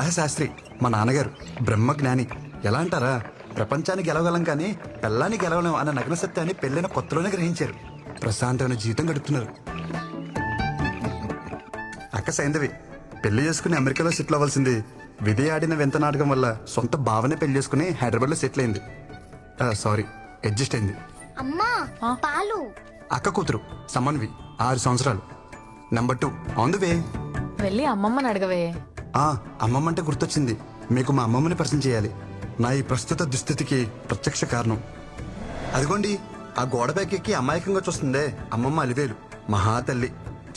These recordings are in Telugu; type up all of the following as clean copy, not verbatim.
వరాహ శాస్త్రి మా నాన్నగారు బ్రహ్మజ్ఞాని. ఎలా అంటారా, ప్రపంచాన్ని గెలవగలం కానీ పెళ్ళాన్ని గెలవలేం అన్న నగ్న సత్యాన్ని పెళ్ళైన కొత్తలోనే గ్రహించారు. ప్రశాంతమైన జీవితం గడుపుతున్నారు. అక్క సైంధవి పెళ్లి చేసుకుని అమెరికాలో సెటిల్ అవ్వాల్సింది విధి ఆడిన వింత నాటకం వల్ల సొంత భావనే పెళ్లి చేసుకుని హైదరాబాద్ లో సెటిల్ అయింది. సారీ, అడ్జస్ట్ అయింది. అమ్మా పాలు. అక్క కూతురు సమన్వి 6 సంవత్సరాలు. Number 2 on the way. వెళ్ళి అమ్మమ్మని అడగవే. అమ్మమ్మ అంటే గుర్తొచ్చింది, మీకు మా అమ్మమ్మని పరిచయం చేయాలి. నా ఈ ప్రస్తుత దుస్థితికి ప్రత్యక్ష కారణం. అదిగోండి ఆ గోడ ఎక్కి అమాయకంగా చూస్తుందే అమ్మమ్మ అలివేలు. మహా తల్లి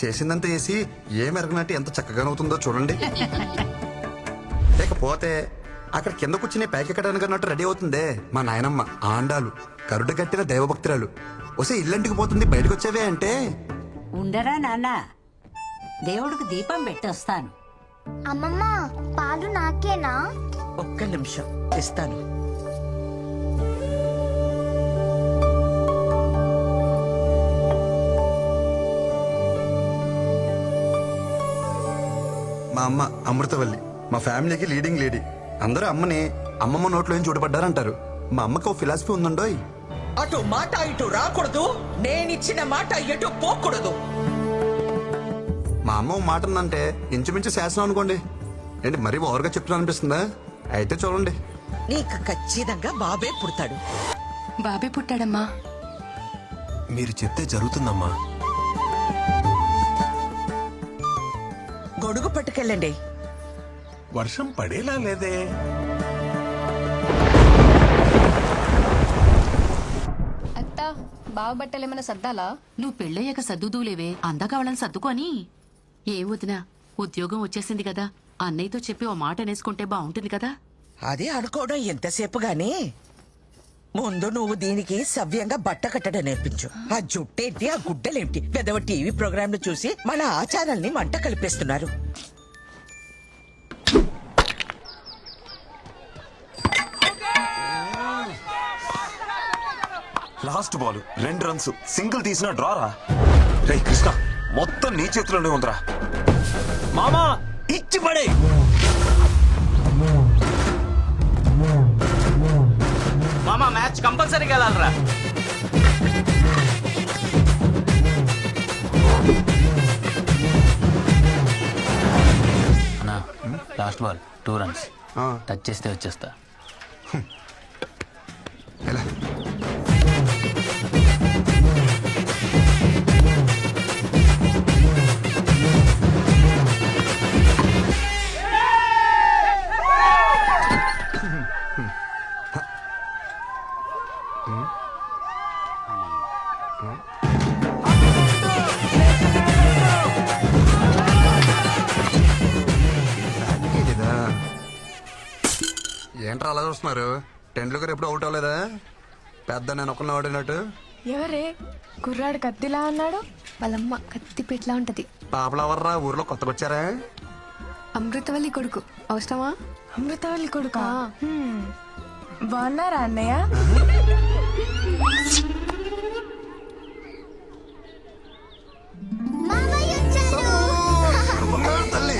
చేసిందంతా చేసి ఏ మెరగనట్టు ఎంత చక్కగానవుతుందో చూడండి. లేకపోతే అక్కడ కింద కూర్చుని పైకెక్కడానికి అన్నట్టు రెడీ అవుతుందే మా నాయనమ్మ ఆండాలు, కరుడు కట్టిన దైవభక్తురాలు. వస్తే ఇల్లంటికి పోతుంది బయటకు వచ్చేవే అంటే. ఉండరా నాన్న, దేవుడికి దీపం పెట్టొస్తాను. అమ్మమ్మ పాలు నాకేనా? ఒక్క నిమిషం ఇస్తాను. మా అమ్మ అమృతవల్లి, మా ఫ్యామిలీకి లీడింగ్ లేడీ. అందరూ అమ్మని అమ్మమ్మ నోట్లో ఏం చూడబడ్డారంటారు. మా అమ్మకి ఓ ఫిలాసఫీ ఉందండోయ్. అటు మాట ఇటు రాకూడదు, నేనిచ్చిన మాట ఎటు పోకూడదు. మా అమ్మ ఓ మాట ఉందంటే ఇంచుమించు శాసనం అనుకోండి. ఏంటి మరీ ఓవర్గా చెప్తున్నా అనిపిస్తుందా? అయితే చూడండి. నీకు ఖచ్చితంగా బాబే పుడతాడు. బాబే పుట్టాడమ్మా. మీరు చెప్తే జరుగుతుందమ్మా. గొడుగు పట్టుకెళ్ళండి. వర్షం పడేలా లేదే. అత్త బావ బట్టలు ఏమైనా సర్దాలా? నువ్వు పెళ్ళయ్యాక సర్దుదూలేవే, అందాక వాళ్ళని సర్దుకొని. ఏ వదినా, ఉద్యోగం వచ్చేసింది కదా, అన్నయ్యతో చెప్పి ఓ మాట అనేసుకుంటే బాగుంటుంది కదా. అదే అనుకోవడం ఎంతసేపు గాని ముందు నువ్వు దీనికి సవ్యంగా బట్ట కట్టడం నేర్పించు. ఆ జుట్టేంటి, ఆ గుడ్డలేంటి, పెదవ టీవీ ప్రోగ్రాంలు చూసి మన ఆచారాల్ని మంట కలిపేస్తున్నారు. లాస్ట్ బాల్ 2 రన్స్, సింగిల్ తీసిన డ్రారా. రే కృష్ణ, మొత్తం నీ చేతిలోనే ఉందిరా. మామా ఇచ్చి పడే. మామా మ్యాచ్ కంపల్సరీగా వెళ్ళాలరా. అన్నా లాస్ట్ బాల్ 2 రన్స్, టచ్ చేస్తే వచ్చేస్తా. ఎలా ఏంట్రా అలా చూస్తున్నారు? టెండూల్కర్ ఎప్పుడు అవుట్ అవ్వలేదా? పెద్ద నేను ఒక్కనే ఆడినట్టు. ఎవరే కుర్రాడు కత్తిలా అన్నాడు? వాళ్ళమ్మ కత్తి పెట్లా ఉంటది. పాపలవర్రా ఊర్లో కొత్తగా వచ్చారా? అమృతవల్లి కొడుకు. అవసరమా? అమృతవల్లి కొడుకా? బాగున్నారా అన్నయ్య? మామయ్య వచ్చాడు. తల్లి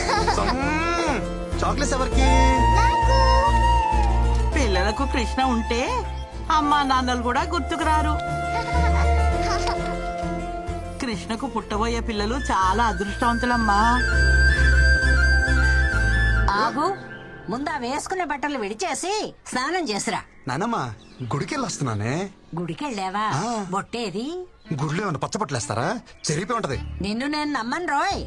చాక్లెట్స్ ఎవరికి? నాకు. పిల్లలకు కృష్ణ ఉంటే అమ్మా నాన్నలు కూడా గుర్తుకురారు. కృష్ణకు పుట్టబోయే పిల్లలు చాలా అదృష్టవంతులమ్మా. ఆగు, ముందా వేసుకునే బట్టలు విడిచేసి స్నానం చేసిరా. నానమ్మ గుడికెళ్ళి వస్తున్నానే. గుడికెళ్ళావా? బొట్టేది? గుడిలో ఏమన్నా పచ్చపట్లేస్తారా? చెరిపి ఉంటది. నిన్ను నేను నమ్మను రోయ్.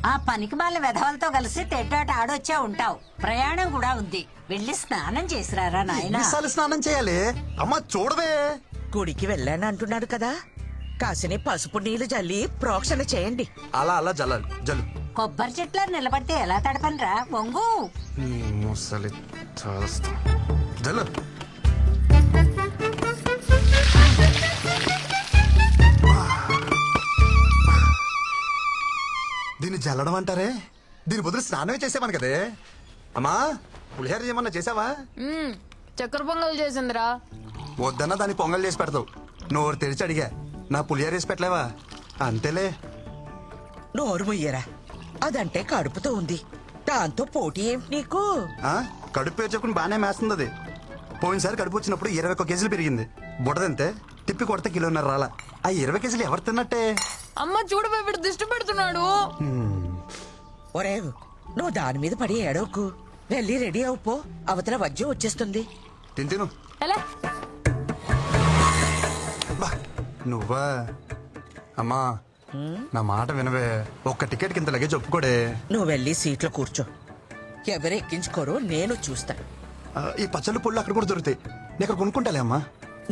ఆ పనికి మాల వెధవలతో కలిసి తెడ్డాట ఆడొచ్చే ఉంటావు. ప్రయాణం కూడా ఉంది, వెళ్ళి స్నానం చేసిరారా నాయనా. ఎన్నిసార్లు స్నానం చేయాలి? అమ్మ చూడవే. గుడికి వెళ్ళాను అంటున్నాడు కదా, కాసిని పసుపు నీళ్లు జల్లి ప్రోక్షణ చేయండి. అలా అలా జల్లాలి. జల్లు. కొబ్బరి చెట్ల నిలబడితే ఎలా తడపనరా? వంగు. ముసలి చేస్తా. జల్లు. దీన్ని జల్లడం అంటారే? దీని బదులు స్నానమే చేసేవాను కదే. అమ్మా పులిహోర ఏమన్నా చేసావా? చక్కెర పొంగల్ చేసిందిరా. వద్దన్నా దాన్ని పొంగల్ చేసి పెడతావు. నోరు తెరిచి అడిగా, నా పులిహోర వేసి పెట్టలేవా? అంతేలే. నోరు ముయ్యరా, అదంటే కడుపుతో ఉంది. దాంతో పోటీ ఏమిటి నీకు? ఆ? కడుపు పేర్చుకుని బాగానే మేస్తుంది అది. పోయినసారి కడుపు వచ్చినప్పుడు 21 కేజీలు పెరిగింది. బుడదంతే తిప్పి కొడితే కిలోన్నర రాలా. ఆ 20 కేజీలు ఎవరు తిన్నట్టే? అమ్మ చూడు వీడు దిష్టి పెడుతున్నాడు. ఒరే నువ్వు దాని మీద పడి ఏడవకు. వెళ్ళి రెడీ అవుపో, అవతల వజ్జం వచ్చేస్తుంది. తిను ఎలా బా నువ్వా? అమ్మా నా మాట వినవే. ఒక్క టికెట్ కింద లగేజ్ ఒప్పుకోడే. నువ్వు వెళ్ళి సీట్లో కూర్చో. ఎవరు ఎక్కించుకోరో నేను చూస్తాను. ఈ పచ్చళ్ళు పుళ్ళు అక్కడ కూడా దొరుకుతాయి. నేను అక్కడ కొనుక్కుంటాలే అమ్మా.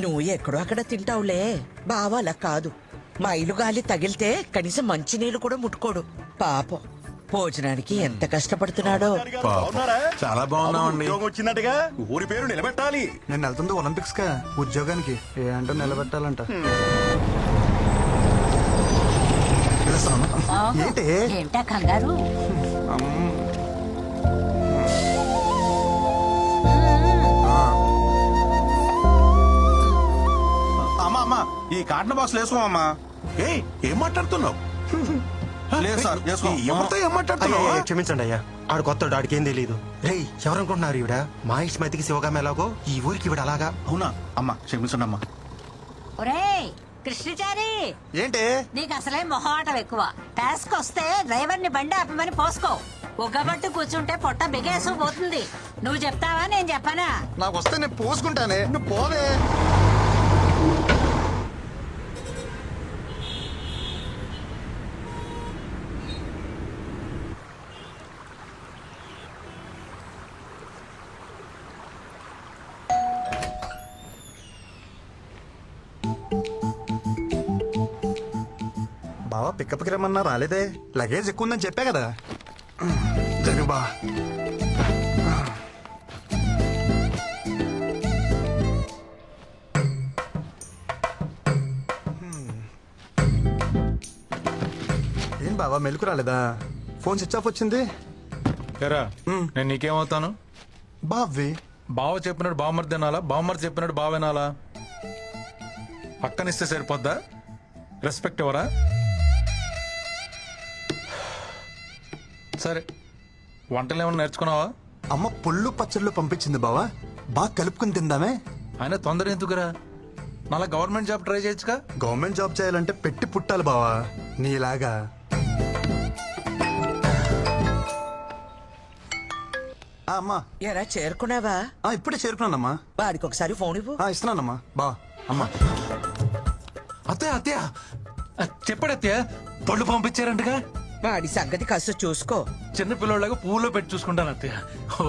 నువ్వు ఎక్కడో అక్కడ తింటావులే. బావా అలా కాదు. మైలు గాలి తగిలితే కనీసం మంచినీళ్ళు కూడా ముట్టుకోడు. పాపం భోజనానికి ఎంత కష్టపడుతున్నాడో. చాలా బాగున్నామండి. వచ్చినట్టుగా ఊరి పేరు నిలబెట్టాలి. నేను వెళ్తుంది ఒలింపిక్స్ కా ఉద్యోగానికి. ఏంటో నిలబెట్టాలంట. పిలుస్తాను. ఏంటి ఏమిటా కంగారు? అమ్మా అమ్మా ఈ కాటన్ బాక్స్ వేసుకోమమ్మా. ఏయ్ ఏం మాట్లాడుతున్నావు? లేదు సార్ వేసుకో. ఎవరితో ఏం మాట్లాడుతున్నావు? క్షమించండి అయ్యా. ఆడు కొత్త ఆడికి ఏం తెలియదు. రే ఎవరనుకుంటున్నారు ఈవిడ? మా ఇష్టమతికి శివగామ ఎలాగో ఈ ఊరికి ఈవిడ అలాగా. అవునా అమ్మా క్షమించండి అమ్మా. ఒరేయ్ కృష్ణచారి, ఏంటి నీకు అసలే మొహమాటం ఎక్కువ. టాస్క్ వస్తే డ్రైవర్ని బండి ఆపమని పోసుకో. ఉగ్గబట్టు కూర్చుంటే పొట్ట బిగేసు పోతుంది. నువ్వు చెప్తావా నేను చెప్పనా? నాకు వస్తే నేను పోసుకుంటానే. నువ్వు పోవే. బావా పికప్కి రమ్మన్నా రాలేదే. లగేజ్ ఎక్కువ ఉందని చెప్పా కదా. జరుగు బా. ఏం బావా మెలకు రాలేదా? ఫోన్ స్విచ్ ఆఫ్ వచ్చింది. ఎరా నేను నీకేమవుతాను? బావి బావ చెప్పినట్టు బావమర్ తినాలా, బావమర్ చెప్పినట్టు బావ వినాలా? పక్కనిస్తే సరిపోద్దా? రెస్పెక్ట్ ఎవరా? సరే వంటలు ఏమన్నా నేర్చుకున్నావా? అమ్మ పుల్లు పచ్చళ్ళు పంపించింది బావా. బాగా కలుపుకుని తిందామే. ఆయన తొందర ఎందుకురా? మళ్ళా గవర్నమెంట్ జాబ్ ట్రై చేయొచ్చుగా. గవర్నమెంట్ జాబ్ చేయాలంటే పెట్టి పుట్టాలి బావా నీలాగా. అమ్మా ఎరా చేరుకున్నావా? ఇప్పుడే చేరుకున్నానమ్మా. వాడికి ఒకసారి ఫోన్ ఇవ్వు. ఇస్తున్నానమ్మా. బా అమ్మా. అత్తయ్య అత్తయ్య చెప్పాడు అత్తయ్య, పళ్ళు పంపించారంటగా. వాడి సంగతి కాస్త చూసుకో. చిన్న పిల్లలాగా పువ్వులో పెట్టి చూసుకుంటాను అత్తయ్య.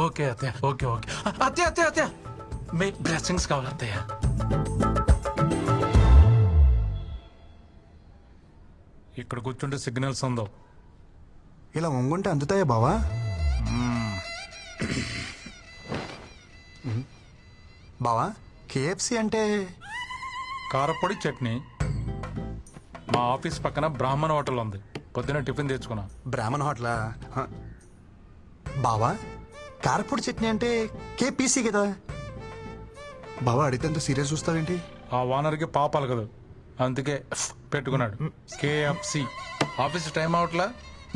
ఓకే అత్తయ్య, ఓకే ఓకే. అత్తయ్య అత్తయ్య అత్తయ్య మీ బ్లెస్సింగ్స్ కావాలి అత్తయ్య. ఇక్కడ కూర్చుంటే సిగ్నల్స్ ఉందో. ఇలా వంగుంటే అందుతాయా బావా? బావా కేఎఫ్సి అంటే? కారపొడి చట్నీ. మా ఆఫీస్ పక్కన బ్రాహ్మణ హోటల్ ఉంది. పొద్దున టిఫిన్ తెచ్చుకున్నా. బ్రాహ్మణ హోటలా? బావా కారపొడి చట్నీ అంటే కేపీసీ కదా. బావా అడిగితే ఎంత సీరియస్ చూస్తావేంటి? ఆ ఓనర్కి పాపాలు కదా, అందుకే పెట్టుకున్నాడు కేఎఫ్సి. Office time అవట్లా.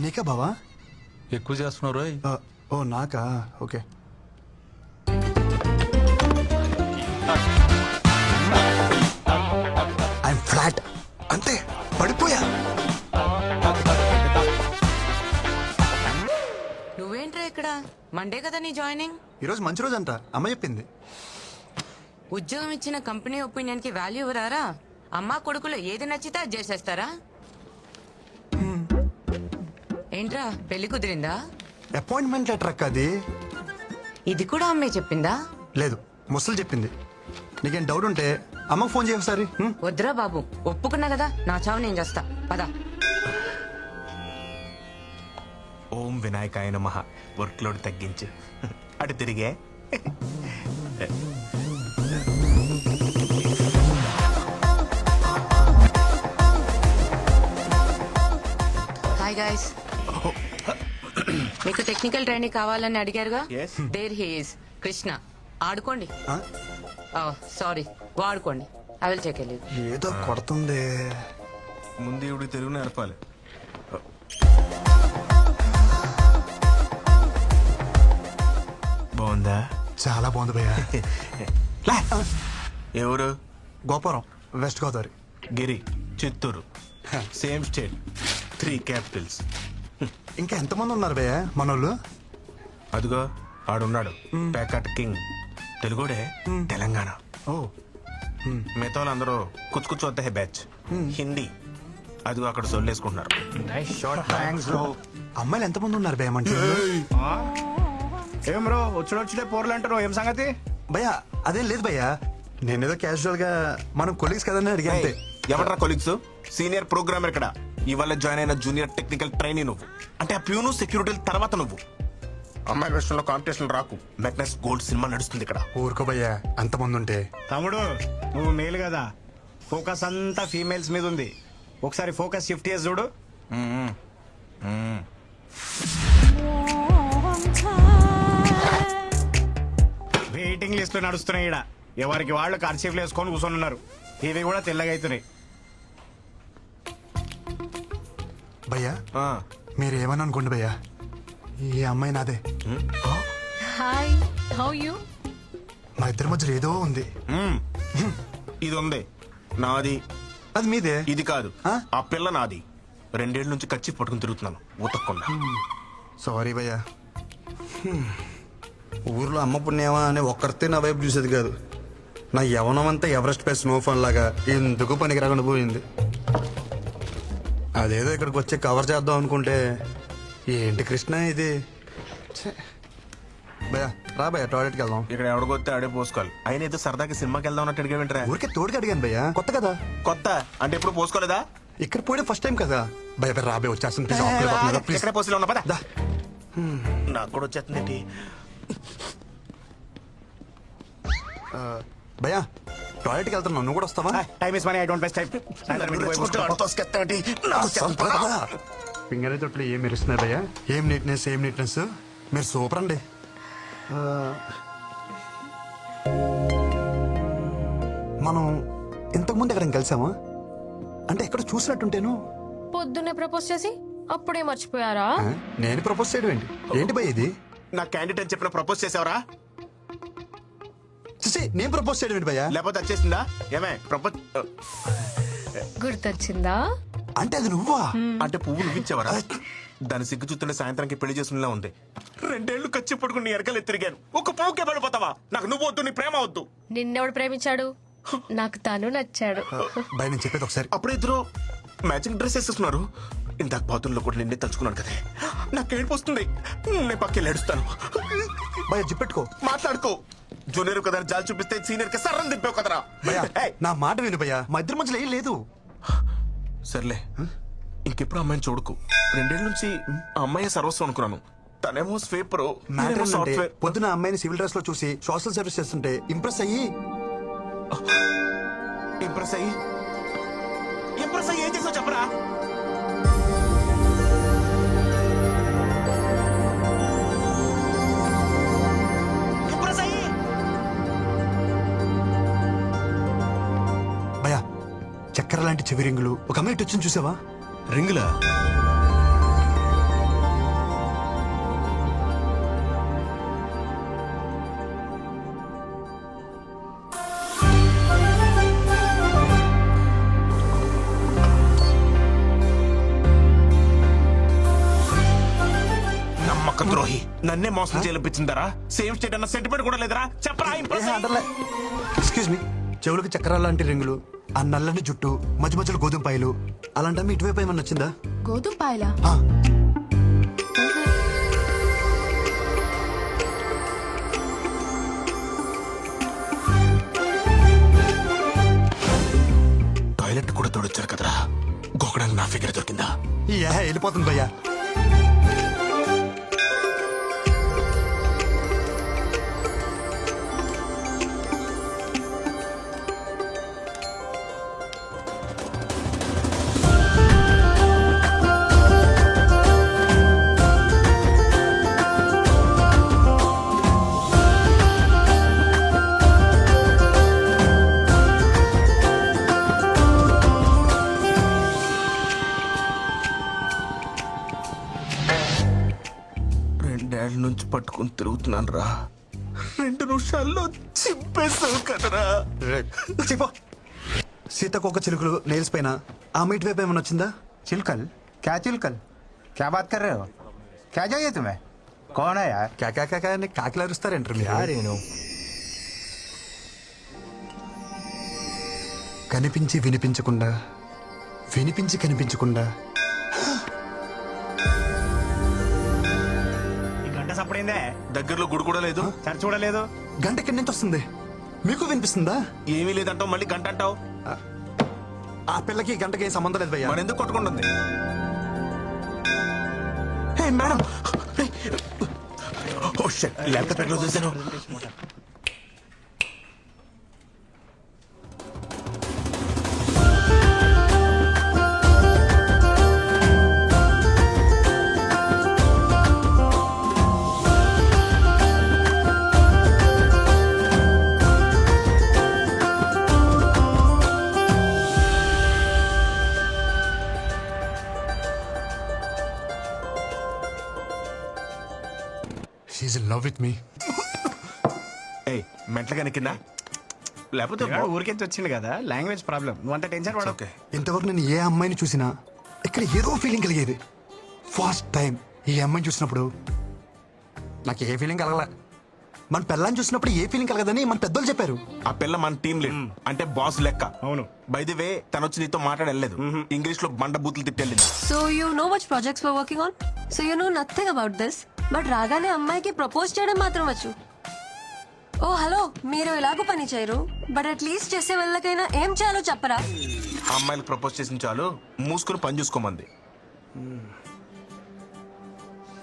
నీకా బావా? ఎక్కువ చేస్తున్నారు. ఓ నాకా? ఓకే. ఐఎమ్ ఫ్లాట్ అంతే, పడిపోయా. నువ్వేంట్రా ఇక్కడ? మండే కదా నీ జాయినింగ్. ఈరోజు మంచి రోజు అంట, అమ్మ చెప్పింది. ఉద్యోగం ఇచ్చిన కంపెనీ ఒపీనియన్ కి వాల్యూ ఇవ్వరారా? అమ్మా కొడుకులు ఏది నచ్చితే అది చేసేస్తారా? ఏంట్రా పెళ్లి కుదిరిందా? అపాయింట్మెంట్ లెటర్ అక్క అది. ఇది కూడా అమ్మే చెప్పిందా? లేదు ముసలు చెప్పింది. నీకేం డౌట్ ఉంటే అమ్మకు ఫోన్ చేయ ఒకసారి. వద్దురా బాబు, ఒప్పుకున్నా కదా, నా చావు నేను చేస్తా. పదా. ఓం వినాయకాయ నమః. వర్క్ లోడ్ తగ్గించు. అటు తిరిగే. Hi guys. మీకు టెక్నికల్ ట్రైనింగ్ కావాలని అడిగారుగా. There he is Krishna. ఆడుకోండి. సారీ, వాడుకోండి. I will check leave. ఏదో కొడుతుంది. ముందు ఇవిడికి తెలుగు నేర్పాలి. బాగుందా? చాలా బాగుంది భయ్యా. ఎవరు? Gopuram, west Godavari. Giri, Chittoor. Same state, 3 capitals. ఇంకా ఎంతమంది ఉన్నారు భయ్యా మనోళ్ళు? అదిగో ఆడున్నాడు, ప్యాకట్ కింగ్. తెలుగుడే, తెలంగాణ. ఓ, మిగతా వాళ్ళందరూ కుచ్చు కుచ్చు వద్ద బ్యాచ్. హిందీ. అదిగో అక్కడ సొల్లేసుకుంటున్నారు. అమ్మాయిలు ఎంతమంది ఉన్నారు భయ్యా మన టీంలో? ఏం బ్రో వచ్చుడే పోర్లు అంటారు, ఏం సంగతి? భయ్యా అదేం లేదు భయ్యా, నేనేదో క్యాజువల్ గా మనం కొలీగ్స్ కదని అడిగా అంతే. ఎవరా కొలీగ్స్? సీనియర్ ప్రోగ్రామర్ ఇక్కడ. ఇవాళ జాయిన్ అయిన జూనియర్ టెక్నికల్ ట్రైనీ నువ్వు. అంటే ఆ ప్యూను సెక్యూరిటీ తర్వాత నువ్వు. అమ్మాయి విషయంలో కాంపిటీషన్ రాకు. మెగ్నస్ గోల్డ్ సినిమా నడుస్తుంది ఇక్కడ. ఊరుకో భయ్యా, అంతమంది ఉంటే. తమ్ముడు నువ్వు మేలు కదా, ఫోకస్ అంతా ఫీమేల్స్ మీద ఉంది. ఒకసారి ఫోకస్ షిఫ్ట్ చేసి చూడు. వెయిటింగ్ లిస్ట్ నడుస్తున్నాయి ఇక్కడ. ఎవరికి వాళ్ళు కర్చీఫ్లు వేసుకొని కూర్చొని ఉన్నారు. ఇవి కూడా తెల్లగా అవుతున్నాయి. భయ్యా మీరు ఏమని అనుకోండి భయ్యా, ఈ అమ్మాయి నాదే. Hi, how you? మా ఇద్దరి మధ్యలో ఏదో ఉంది. ఇది ఉంది నాది. అది మీదే. ఇది కాదు, ఆ పిల్ల నాది. 2 ఏళ్ళ నుంచి కచ్చి పట్టుకుని తిరుగుతున్నాను ఉతక్కుండా. సారీ భయ్యా. ఊర్లో అమ్మ పుణ్యమా అని ఒక్కరితే నా వైపు చూసేది కాదు. నా యవనం అంతా ఎవరెస్ట్ పై స్నోఫాన్ లాగా ఎందుకు పనికి రాకుండా పోయింది. అదేదో ఇక్కడికి వచ్చి కవర్ చేద్దాం అనుకుంటే ఏంటి కృష్ణ ఇది. ఛే. భయ్యా రా భయ్యా, టాయిలెట్కి వెళ్దాం. ఇక్కడ ఎవడికొస్తే ఆడే పోసుకోవాలి. అయినా ఏదో సరదాకి సినిమాకి వెళ్దాం అన్నట్టు అడిగా వింటరా? ఊరికే తోడుకి అడిగాను భయ్యా, కొత్త కదా. కొత్త అంటే ఎప్పుడు పోసుకోలేదా? ఇక్కడ పోయడం ఫస్ట్ టైం కదా. భయ రాబే వచ్చేస్తుంది. ఎక్కడ పోసిలో ఉన్నా పద. నాకు కూడా వచ్చేస్తుంది. భయ్యా టాయిలెట్కి వెళ్తున్నావు, నువ్వు కూడా వస్తావా? Time is money, I don't waste time. Finger తొట్లు ఏం మెరుస్తున్నాయి భయ్యా. ఏం నీట్నెస్, ఏం నీట్నెస్. మీరు సూపర్ అండి. మనం ఇంతకుముందు ఎక్కడ కలిసామా? అంటే ఎక్కడ చూసినట్టుంటేను. పొద్దున్నే ప్రపోజ్ చేసి అప్పుడే మర్చిపోయారా? నేను ప్రపోజ్ చేయడం ఏంటి? ఏంటి భయ్ ఇది? నా క్యాండిడేట్ అని చెప్పిన ప్రపోజ్ చేసావరా? నేను ప్రపోజ్ చేయడం ఏంటి భయ్యా? లేకపోతే వచ్చేసిందా? ఏమే ప్రపోజ్ గుర్తొచ్చిందా? అంటే అది నువ్వా? అంటే పువ్వు నువ్విచ్చావరా? దాని సిగ్గు చూస్తుంటే సాయంత్రానికి పెళ్లి చేసుకునేలా ఉంది. 2 ఏళ్ళు ఖర్చు పడుకుని ఎరకలు తిరిగాను. ఒక పువ్వుకే పడిపోతావా? నాకు నువ్వు వద్దు, నీ ప్రేమ వద్దు. నిన్నెవడు ప్రేమించాడు? నాకు తను నచ్చాడు. భయ నేను చెప్పేది ఒకసారి. అప్పుడే ఇద్దరు మ్యాచింగ్ డ్రెస్ వేసేస్తున్నారు. ఇందాక బాతుల్లో కూడా నిన్నే తలుచుకున్నాను కదే. నాకు ఏడుపు వస్తుంది. నేను పక్కకి ఏడుస్తాను. భయ జిప్పెట్టుకో, మాట్లాడుకో. జూనియర్ కదా జాలి చూపిస్తే సీనియర్ కి సర్రం దింపావు కదరా. నా మాట విను భయ్యా, మా ఇద్దరి మధ్యలో ఏం లేదు. సర్లే, ఇంకెప్పుడు అమ్మాయిని చూడకు. 2 ఏళ్ళ నుంచి ఆ అమ్మాయి సర్వస్వం అనుకున్నాను. తనేమో స్వీపర్. పొద్దున అమ్మాయిని సివిల్ డ్రెస్ లో చూసి సోషల్ సర్వీస్ చేస్తుంటే ఇంప్రెస్ అయ్యి ఏం చేసావు చెప్పరా? భయ్యా చక్కెర లాంటి చెవి రింగులు ఒక అమ్మాయి ఇటు వచ్చింది చూసావా? రింగులా? నమ్మక ద్రోహి, నన్నే మోసం చేయించిందరా? సేమ్ స్టేట్ అన్న సెంటిమెంట్ కూడా లేదరా? చెప్పరా? ఎక్స్క్యూజ్ మీ, చెవులకు చక్రాల లాంటి రింగులు, ఆ నల్లని జుట్టు, మధ్య మధ్యలో గోధుమ పాయలు, అలాంటి ఇటువైపు ఏమన్నా వచ్చిందా? గోధుమ పాయలా? టాయిలెట్ కూడా తోడొచ్చారు కదరా, గోకడానికి నా ఫిగర్ దొరికిందా? వెళ్ళిపోతుంది భయ్యా. నుంచి పట్టుకుని తిరుగుతున్నాను రా. 2 నిమిషాల్లో చింపేస్తావు కదరా. చెప్పో సీతకొక చిలుకలు నెయిల్స్ పైన ఆ మీట్ వైపు ఏమైనా వచ్చిందా? चिलकल क्या चिलकल क्या बात कर रहे हो क्या चाहिए तुम्हें कौन है यार కాకా అని కాకిలు అరుస్తారేంటారు మీరు? కనిపించి వినిపించకుండా వినిపించి కనిపించకుండా ఈ గంట సప్పుడైందే దగ్గరలో గుడి కూడా లేదు, చర్చ చూడలేదు. గంట ఎక్కడి నుంచి వస్తుంది? మీకు వినిపిస్తుందా? ఏమీ లేదంటావు, మళ్ళీ గంట అంటావు. ఆ పిల్లకి ఈ గంటకి ఏం సంబంధం లేదు భయ్యా. మరి ఎందుకు కొట్టుకుంటుంది? హే మేడం, ఓ షిట్, ల్యాప్టాప్ ఎక్కడ చూసాను? She in love with me. ఏయ్ మెంట్లగాని కింద లేకపోతే ఊరికెంచి వచ్చింది కదా, లాంగ్వేజ్ ప్రాబ్లం. నువ్వు అంత టెన్షన్ పడవు. ఓకే. ఇంతవరకు నేను ఏ అమ్మాయిని చూసినా ఇక్కడ ఏదో ఫీలింగ్ కలిగేది. ఫస్ట్ టైం ఈ అమ్మాయిని చూసినప్పుడు నాకు ఏ ఫీలింగ్ కలగల. మన పిల్లని చూసినప్పుడు ఏ ఫీలింగ్ కలగదని మన పెద్దలు చెప్పారు. ఆ పిల్ల మన టీం లీడ్, అంటే బాస్ లెక్క. అవును. బై ది వే తను వచ్చి నీతో మాట్లాడలేదు, ఇంగ్లీష్ లో బండ బూతులు తిట్టెళ్ళింది. So you know which projects we're working on? So you know nothing about this. But రాగానే అమ్మాయికి ప్రపోజ్ చేయడం మాత్రం వచ్చు. ఓ హలో, మీరు ఎలాగో పని చేయరు, బట్ అట్లీస్ట్ చేసే వాళ్ళకైనా ఏం చేయాలో చెప్పరా? ఆ అమ్మాయిలకు ప్రపోజ్ చేసిన చాలు మూసుకుని పని చూసుకోమంది.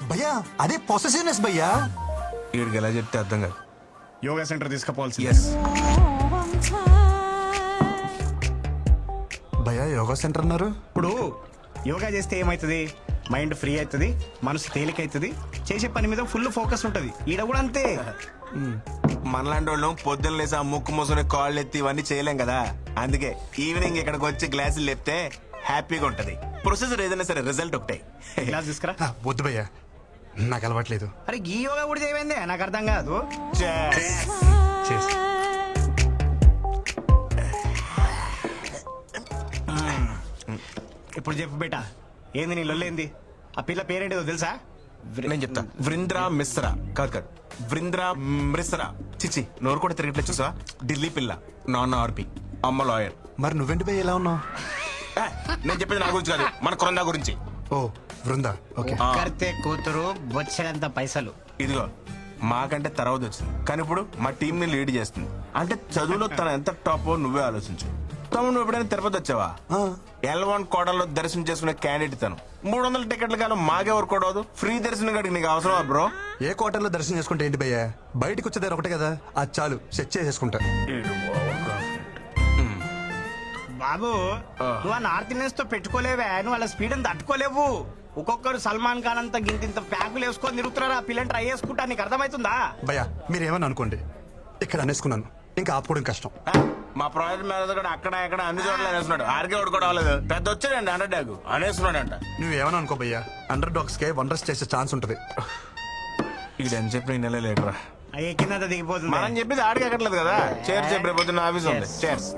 భయ్యా అదే పొసెసివ్నెస్ భయ్యా. వీడికి ఎలా చెప్తే అర్థం కాదు. Yoga centre తీసుకుపోవాల్సి. ఎస్, భయ్యా యోగా సెంటర్ అన్నారు. ఇప్పుడు యోగా చేస్తే ఏమవుతుంది? మైండ్ ఫ్రీ అవుతుంది, మనసు తేలికైతుంది, చేసే పని మీద ఫుల్ ఫోకస్ ఉంటది. ఈడ కూడా అంతే. మనలాంటి వాళ్ళం పొద్దున్న లేసి ఆ ముక్కు మూసుకుని కాళ్ళు ఎత్తి ఇవన్నీ చేయలేం కదా. అందుకే ఈవినింగ్ ఇక్కడికి వచ్చి గ్లాసులు లేపితే హ్యాపీగా ఉంటది. ప్రొసెసర్ ఏదైనా సరే రిజల్ట్ ఒకటే. క్లాస్ తీసుకురా. వద్దు భయ్యా, నాకు అలవాట్లేదు. అరే ఈ యోగా కూడా చేయమైందే, నాకు అర్థం కాదు. చేసి ఇప్పుడు చెప్పు బేటా, ఏంది నీ లొల్లేంది? ఆ పిల్ల పేరేంటిదో తెలుసా? నేను చెప్తా. వృంద్రా మిశ్రా. కాదు, వృంద్రా మిశ్రా. చిచి, నోరు కూడా తిరగట్లేదు చూసా. ఢిల్లీ పిల్ల, నాన్న ఆర్పి, అమ్మ లాయర్. మరి నువ్వెంటి భయ్య ఎలా ఉన్నావు? నేను చెప్పేది నా గురించి కాదు, మన కొరందా గురించి. ఓ బృందా, ఓకే. కర్తే కూతురు బొచ్చడంత పైసలు. ఇదిగో మాకంటే తర్వాత వచ్చింది, కానీ ఇప్పుడు మా టీం ని లీడ్ చేస్తుంది. అంటే చదువులో తన ఎంత టాప్ నువ్వే ఆలోచించు. తమ్ముడు నువ్వు ఎప్పుడైనా తిరుపతి వచ్చావా? L1 కోటలో దర్శనం చేసుకునే క్యాండిడేట్ తను. 300 టికెట్ల కాలం మాకెవరు కూడదు. ఫ్రీ దర్శనం కాడికి నీకు అవసరమా బ్రో? ఏ క్వార్టర్లో దర్శనం చేసుకుంటే ఏంటి భయ్యా? బయటకు వచ్చేదారు ఒకటే కదా, అది చాలు, సెట్ చేసేసుకుంటా. బాబు నువ్వు ఆ నార్త్ ఇండియన్స్ తో పెట్టుకోలేవే, నువ్వు వాళ్ళ స్పీడ్ అని తట్టుకోలేవు. ఒక్కొక్కరు సల్మాన్ ఖాన్ అంతా గింత ప్యాకులు వేసుకొని తిరుగుతున్నారా, ఆ పిల్లని ట్రై చేసుకుంటా. నీకు అర్థమవుతుందా? భయ్యా మీరేమని అనుకోండి, ఇక్కడ అనేసుకున్నాను, ఇంకా ఆపుకోవడం కష్టం. మా ప్రాజెక్ట్ మేనేజర్ కూడా అక్కడ ఇక్కడ అన్ని చోట్ల అనేస్తున్నాడు. ఆర్కే కూడా అవ్వలేదు, పెద్ద వచ్చాడండి అండర్ డాగ్ అనేస్తున్నాడంట. నువ్వేమని అనుకో భయ్యా, అండర్ డాగ్స్ కే వండర్స్ చేసే ఛాన్స్ ఉంటది. ఇది అని చెప్పి నెల లేటరా కింద దిగిపోతుంది. మనం చెప్పేది ఆడికి ఎక్కట్లేదు కదా. చేర్స్ చెప్పి రేపు పొద్దున్న ఆఫీస్ ఉంది. చేర్స్.